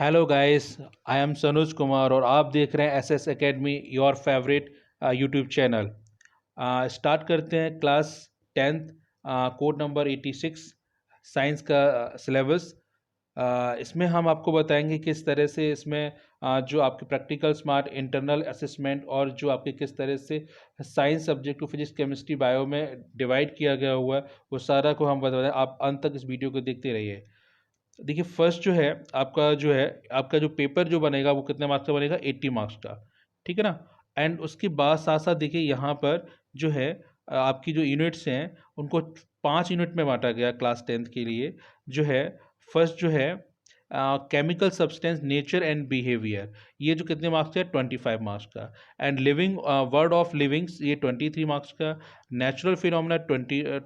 Hello guys, I am Sanoj Kumar और आप देख रहे हैं S S academy, your favourite YouTube channel. Start करते हैं class tenth, code number 86, science का सिलेबस। इसमें हम आपको बताएंगे किस तरह से इसमें जो आपके प्रैक्टिकल स्मार्ट इंटरनल असेसमेंट और जो आपके किस तरह से साइंस सब्जेक्ट को फिजिक्स केमिस्ट्री बायो में डिवाइड किया गया हुआ है, वो सारा को हम बता रहे हैं। आप अंत तक इस वीडियो को देखते रहिए। देखिए, फर्स्ट जो है आपका जो पेपर जो बनेगा वो कितने मार्क्स का बनेगा? 80 मार्क्स का। ठीक है ना। एंड उसके बाद साथ साथ देखिए यहाँ पर जो है आपकी जो यूनिट्स हैं उनको 5 यूनिट में बांटा गया क्लास टेंथ के लिए। जो है फर्स्ट जो है chemical substance nature and behaviour, ये जो कितने मार्क्स का है? 25 मार्क्स का। And living word of livings, ये 23 मार्क्स का। नेचुरल फिनोमेना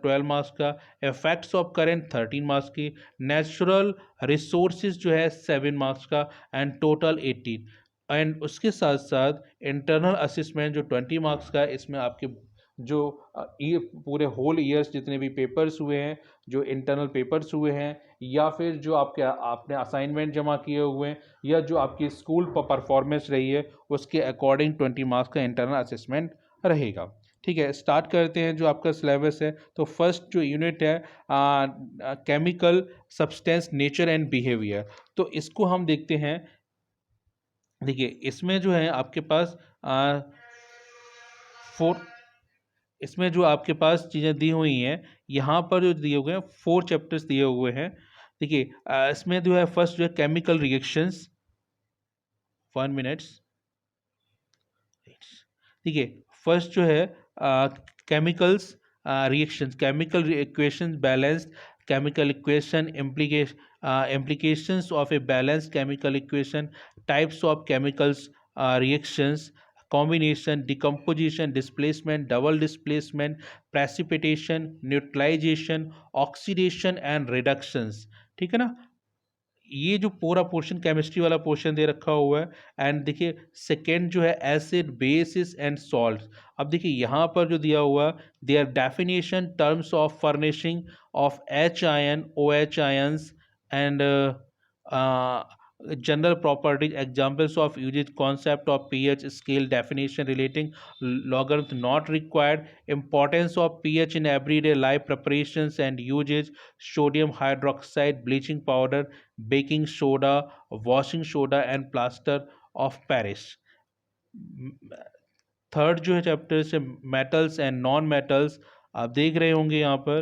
12 मार्क्स का। इफेक्ट्स ऑफ करेंट 13 मार्क्स की। नेचुरल रिसोर्सेज जो है 7 मार्क्स का। And total 18। एंड उसके साथ साथ इंटरनल असेसमेंट जो 20 मार्क्स का है, इसमें आपके जो पूरे होल ईयर्स जितने भी पेपर्स हुए हैं, जो इंटरनल पेपर्स हुए हैं, या फिर जो आपने असाइनमेंट जमा किए हुए हैं, या जो आपकी स्कूल परफॉर्मेंस रही है, उसके अकॉर्डिंग 20 मार्क्स का इंटरनल असेसमेंट रहेगा। ठीक है, स्टार्ट करते हैं जो आपका सिलेबस है। तो फर्स्ट जो यूनिट है chemical substance nature and behaviour, तो इसको हम देखते हैं। देखिए, इसमें जो है आपके पास फोर इसमें जो आपके पास चीज़ें दी हुई हैं, यहाँ पर जो दिए हुए हैं 4 चैप्टर्स दिए हुए हैं। देखिए, इसमें जो है फर्स्ट जो है केमिकल रिएक्शंस। 1 मिनट्स। देखिए, फर्स्ट जो है chemicals reactions, chemical equations balanced chemical equation, implications of a balanced chemical equation, types of chemicals reactions, combination, decomposition, displacement, double displacement, precipitation, neutralization, oxidation and reductions। ठीक है ना। ये जो पूरा portion chemistry वाला पोर्शन दे रखा हुआ है। एंड देखिए, सेकेंड जो है एसिड बेसिस एंड सॉल्ट। अब देखिए यहाँ पर जो दिया हुआ, their definition terms of furnishing of H ion, O H ions and general properties, examples of usage, concept of pH scale, definition relating logarithm not required, importance of pH in everyday life, preparations and usage, sodium hydroxide, bleaching powder, baking soda, washing soda and plaster of Paris। Third जो है chapter से metals and non metals. आप देख रहे होंगे यहाँ पर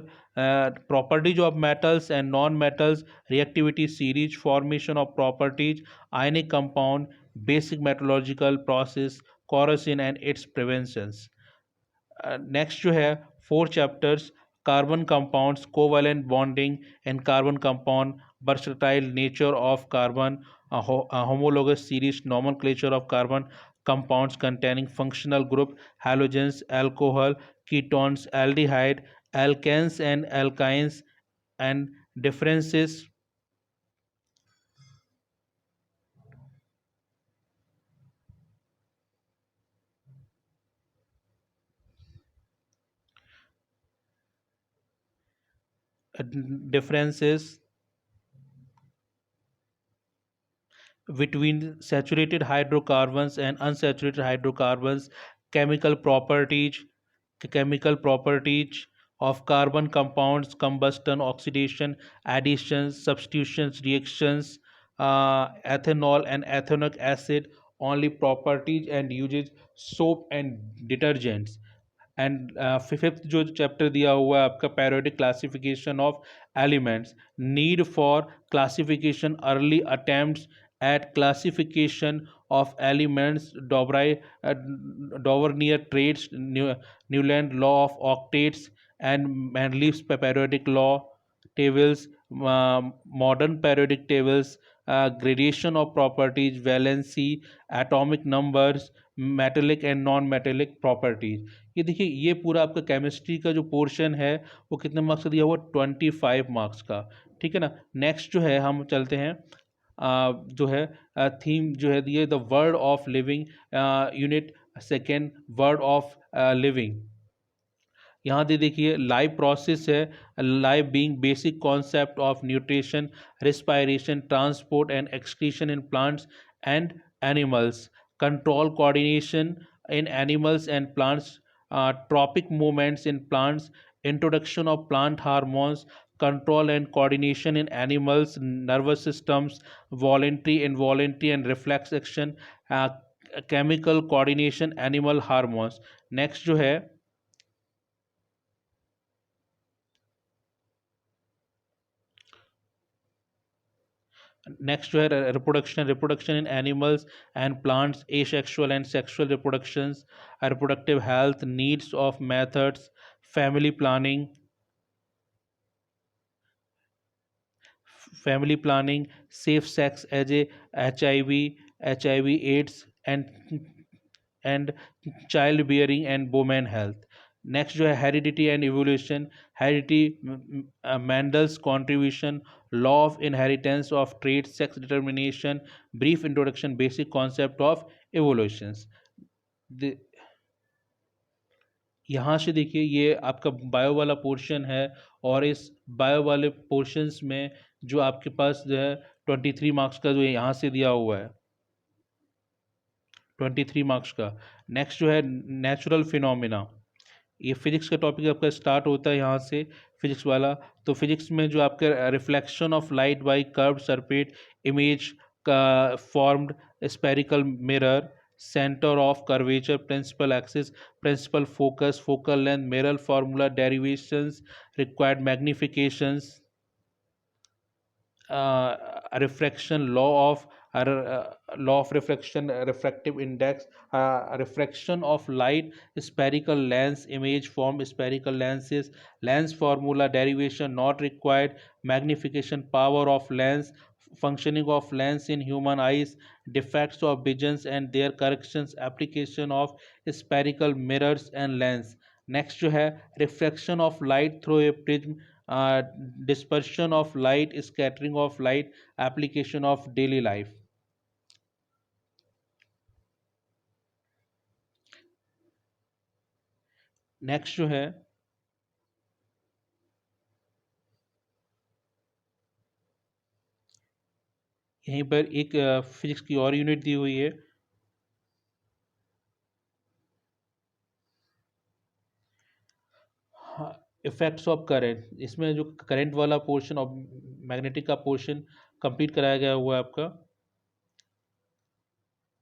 properties of metals and non metals, reactivity series, formation of properties, ionic compound, basic metallurgical process, corrosion and its preventions. Next जो है 4 chapters, carbon compounds, covalent bonding and carbon compound, versatile nature of carbon, homologous series, nomenclature of carbon compounds containing functional group, halogens, alcohol, ketones, aldehyde, alkanes and alkynes, and differences, differences between saturated hydrocarbons and unsaturated hydrocarbons, chemical properties, chemical properties of carbon compounds, combustion, oxidation, additions, substitutions, reactions, ethanol and ethanoic acid, only properties and uses, soap and detergents। And fifth जो chapter दिया हुआ है आपका, periodic classification of elements, need for classification, early attempts at classification of elements, Dobereiner triads, Newland law of octets and Mendeleev's periodic law tables, modern periodic tables, gradation of properties, valency, atomic numbers, metallic and non metallic properties. ये देखिए, ये पूरा आपका chemistry का जो portion है वो कितने मार्क्स का दिया हुआ? 25 मार्क्स का। ठीक है ना। नेक्स्ट जो है हम चलते हैं जो है थीम जो है दिए, the word of living, unit second, word of living. यहाँ दे देखिए लाइव प्रोसेस है, live being basic concept of nutrition, respiration, transport and excretion in plants and animals, control coordination in animals and plants, tropic movements in plants, introduction of plant hormones, control and coordination in animals, nervous systems, voluntary, involuntary and reflex action, uh, chemical coordination, animal hormones. Next जो है next जो है reproduction in animals and plants, asexual and sexual reproductions, reproductive health, needs of methods, family planning, safe sex as a HIV AIDS and childbearing and women health. Next जो है heredity and evolution, heredity, Mendel's contribution, law of inheritance of trade, sex determination, brief introduction basic concept of evolutions. यहाँ से देखिए ये आपका bio वाला portion है, और इस बायो वाले पोर्शंस में जो आपके पास जो है 23 मार्क्स का जो यहाँ से दिया हुआ है, 23 मार्क्स का। नेक्स्ट जो है नेचुरल फिनोमिना, ये फिजिक्स का टॉपिक आपका स्टार्ट होता है यहाँ से, फिजिक्स वाला। तो फिजिक्स में जो आपका reflection of light by curved surface image का formed spherical mirror, centre of curvature, principal axis, principal focus, focal length, mirror formula, derivations, required magnifications, refraction law of refraction, refractive index, refraction of light, spherical lens, image form spherical lenses, lens formula, derivation not required, magnification power of lens, functioning of lens in human eyes, defects of visions and their corrections, application of spherical mirrors and lens। Next जो है reflection of light through a prism, dispersion of light, scattering of light, application of daily life। Next जो है यहीं पर एक physics की और unit दी हुई है, इफेक्ट्स ऑफ करंट। इसमें जो करंट वाला पोर्शन ऑफ मैग्नेटिक का पोर्शन कंप्लीट कराया गया हुआ है आपका।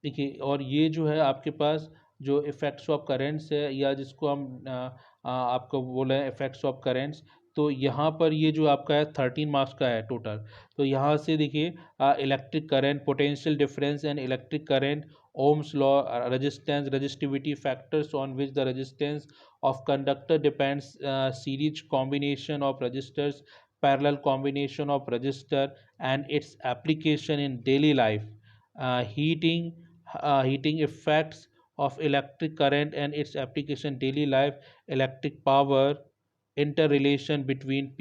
देखिए और ये जो है आपके पास जो इफ़ेक्ट्स ऑफ करेंट्स है, या जिसको हम आपको बोले हैं इफ़ेक्ट्स ऑफ करेंट्स, तो यहाँ पर ये जो आपका है 13 मार्क्स का है टोटल। तो यहाँ से देखिए electric current, potential difference and electric current, Ohm's law, resistance, resistivity, factors on which the resistance of conductor depends, series combination of resistors, parallel combination of resistor and its application in daily life, heating effects of electric current and its application daily life, electric power, interrelation between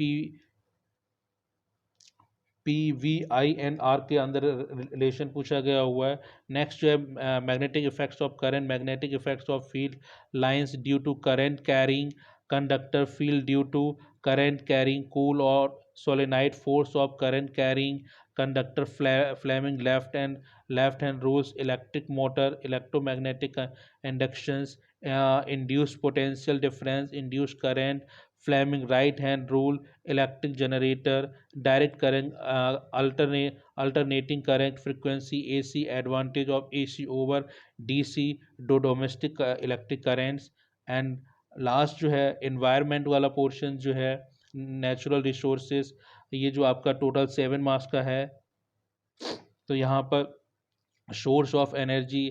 PVI and R के अंदर relation पूछा गया हुआ है। Next जो है magnetic effects of current, magnetic effects of field lines due to current carrying conductor, field due to current carrying coil और solenoid, force of current carrying conductor, Fleming left hand rules, electric motor, electromagnetic inductions, induced potential difference, induced current, Fleming right hand rule, electric generator, direct current, alternating current frequency, AC, advantage of AC over DC, दो domestic electric currents। And last जो है environment वाला portion जो है natural resources, ये जो आपका total 7 marks का है। तो यहाँ पर source of energy,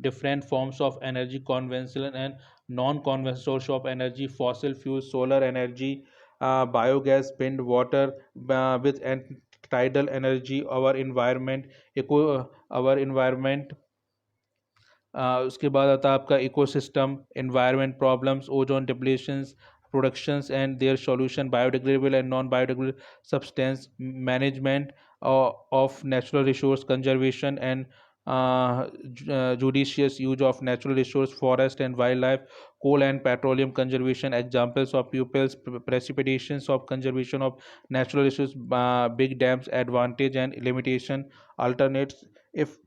different forms of energy, conventional and non-conventional source of energy, fossil fuels, solar energy, biogas, wind, water, with and tidal energy, our environment, our environment। उसके बाद आता है आपका ecosystem, environment problems, ozone depletions, productions and their solution, biodegradable and non-biodegradable substance management of natural resource conservation and judicious use of natural resource, forest and wildlife, coal and petroleum conservation. Examples of pupils, precipitations of conservation of natural resource, big dams, advantage and limitation, alternates, if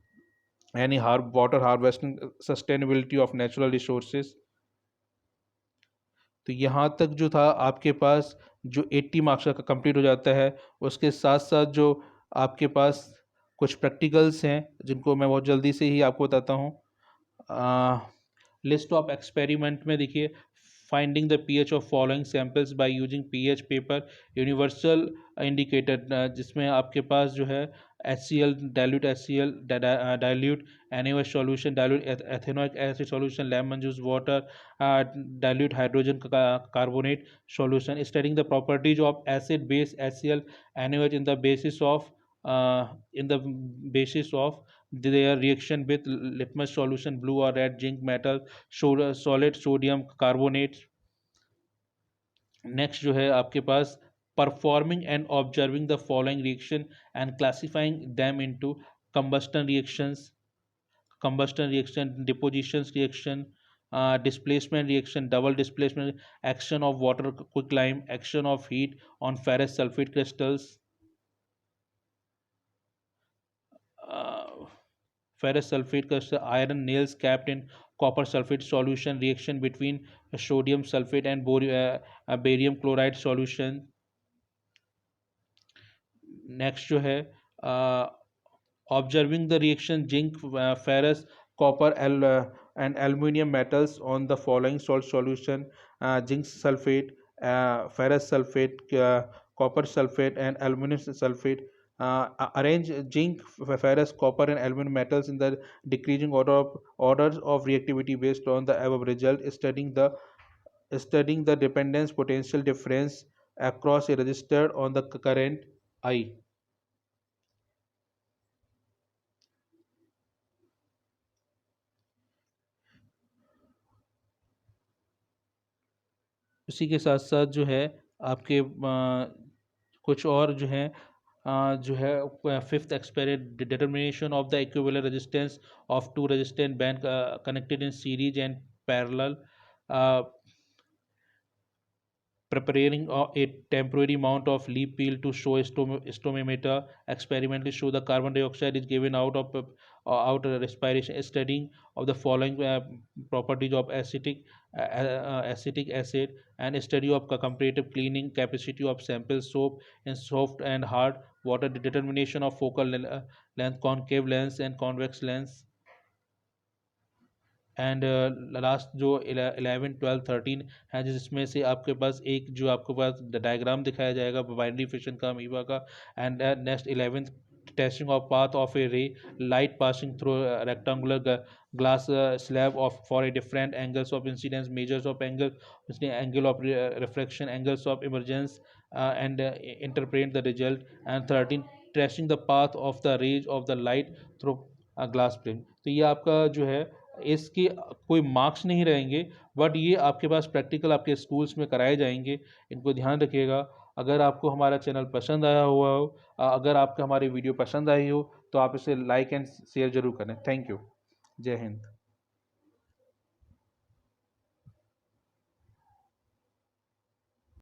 any, water harvesting, sustainability of natural resources. तो यहाँ तक जो था आपके पास, जो 80 marks का complete हो जाता है। उसके साथ साथ जो आपके पास कुछ प्रैक्टिकल्स हैं जिनको मैं बहुत जल्दी से ही आपको बताता हूँ। लिस्ट ऑफ एक्सपेरिमेंट में देखिए, finding the pH of following samples by using pH paper universal indicator, जिसमें आपके पास जो है HCl, dilute HCl, dilute NaOH solution, dilute ethanoic acid solution, lemon juice water, dilute hydrogen carbonate solution, studying the properties of acid base HCl NaOH in the basis of their reaction with litmus solution, blue or red zinc metal, solid sodium carbonate. Next जो है आपके पास performing and observing the following reaction and classifying them into combustion reactions, deposition reaction, displacement reaction, double displacement, action of water quicklime, action of heat on ferrous sulfate crystals, ferrous sulfate crystal, iron nails capped in copper sulfate solution, reaction between sodium sulfate and barium chloride solution. Next जो है observing the reaction zinc ferrous copper and aluminium metals on the following salt solution, zinc sulphate, ferrous sulfate, copper sulfate and aluminum sulfate. Arrange zinc, ferrous, copper and aluminum metals in the decreasing orders of reactivity based on the above result, studying the dependence potential difference across a resistor on the current I. उसी के साथ साथ जो है आपके कुछ और जो है fifth experiment, determination of the equivalent resistance of two resistant band connected in series and parallel, preparing a temporary mount of leaf peel to show stoichiometer, experimentally show the carbon dioxide is given out of respiration, studying of the following properties of acetic acid, and study of comparative cleaning capacity of sample soap in soft and hard water, determination of focal length, concave lens and convex lens. And last जो 11, 12, 13 है, जिसमें से आपके पास एक जो आपके पास diagram दिखाया जाएगा बाइनरी फिशन का, अमीबा का। And next 11th, testing of path of a ray, light passing through rectangular glass slab of for a different angles of incidence, measures of angle, angle of reflection, angles of emergence, and interpret the result. And 13, testing the path of the rays of the light through glass plane. तो ये आपका जो है इसके कोई marks नहीं रहेंगे, but ये आपके पास प्रैक्टिकल आपके स्कूल्स में कराए जाएंगे, इनको ध्यान रखिएगा। अगर आपको हमारा चैनल पसंद आया हुआ हो, अगर आपको हमारी वीडियो पसंद आई हो, तो आप इसे लाइक एंड शेयर ज़रूर करें। Thank you. जय हिंद।